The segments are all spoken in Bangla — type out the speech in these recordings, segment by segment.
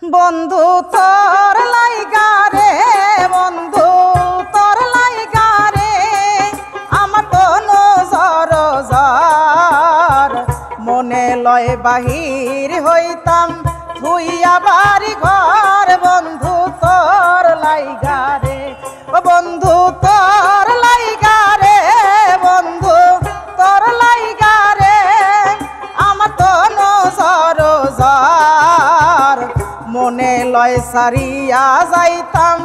বন্ধু তোর লাইগা রে, বন্ধু তোর লাইগা রে, আমার তনু জর জর, মনে লয় বাহির হইতাম থুইয়া বাড়ি ঘর। বন্ধু তোর লাইগা রে, বন্ধু তোর লাইগা রে, বন্ধু তোর লাইগা রে, আমার তনু জর জর, মনে লয় সারিয়া যাইতাম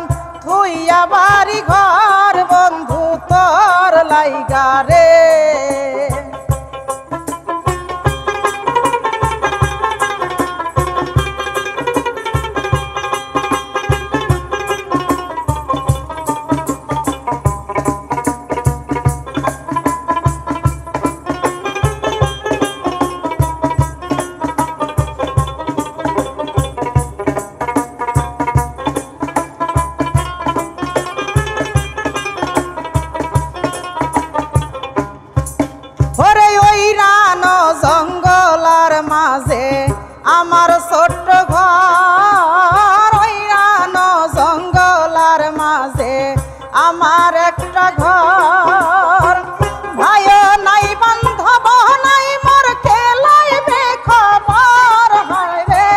থুইয়া বাড়ি ঘর। বন্ধু তোর লাইগা রে। জঙ্গলার মাঝে আমার ছোট্ট ঘর, ওইরান জঙ্গলার মাঝে আমার একটা ঘর। ভাই নাই বান্ধব নাই মোর খেলাইবে খবর, হায়রে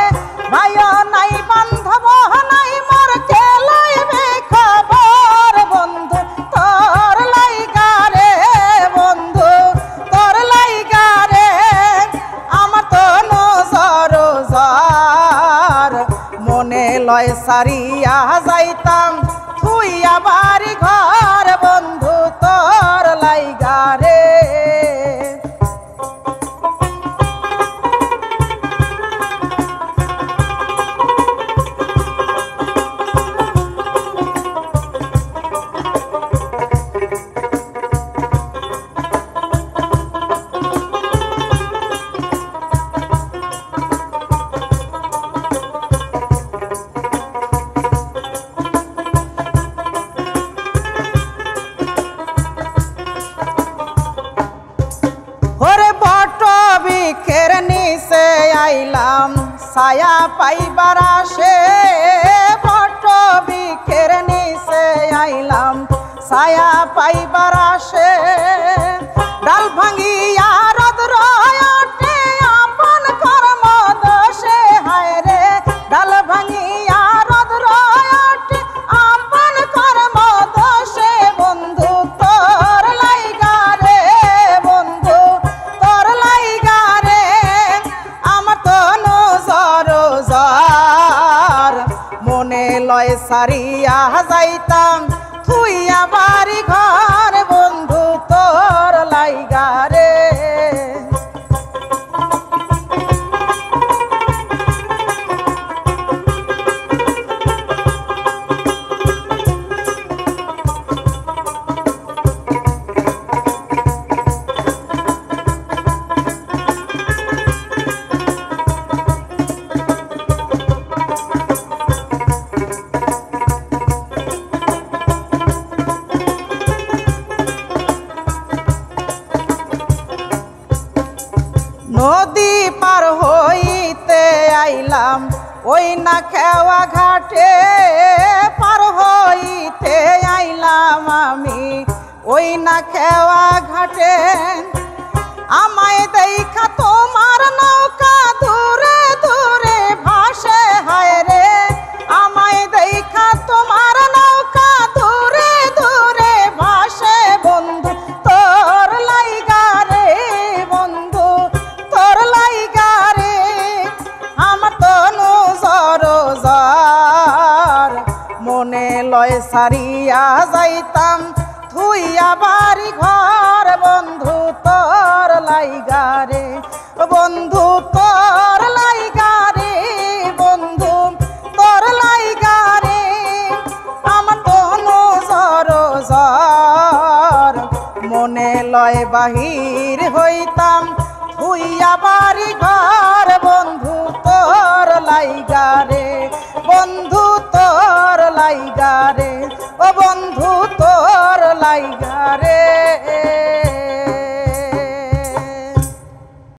ভাই নাই বান্ধব নাই মোর খেলাইবে খবর। বন্ধু তোর লাইগা রে, বন্ধু তোর লাইগা রে, আমার তনু জর জর, মনে লয় সারিয়া যাইতাম থুইয়া বাড়ি ঘর। বন্ধু তোর লাইগা রে। বৃক্ষের নিচে আইলাম ছায়া পাইবার আসে, বট বৃক্ষের নিচে আইলাম ছায়া পাইবার আসে। ডাল ভাঙিয়া রোদ ওঠে আপন কর্ম দোষে, হায়রে ডাল ভাঙিয়া রোদ ওঠে আপন কর্ম দোষে। বন্ধু তোর লাইগা রে, বন্ধু তোর লাইগা রে, আমার তনু জর জর, মনে লয় সারিয়া যাইতাম থুইয়া বাড়ি ঘর। বন্ধু তোর লাইগা রে। নদী পার হইতে আইলাম ওই না খেওয়া ঘাটে, পার হইতে আইলাম আমি ওই না খেওয়া ঘাটে। আমায় দেখা তোমার নৌকা দূরে দূরে ভাসে, হায়রে আমায় দেখা তোমার নৌকা দূরে দূরে ভাসে। বন্ধু তোর লাইগা রে, বন্ধু তোর লাইগা রে, আমার তনু জর জর, মনে লয় সারিয়া যাইতাম থুইয়া বাড়ি ঘর। বন্ধু তোর লাইগা রে, বন্ধু তোর লাইগা রে, বন্ধু তোর লাইগা রে, আমার তনু জর জর, মনে লয় বাহির হইতাম থুইয়া বাড়ি ঘর।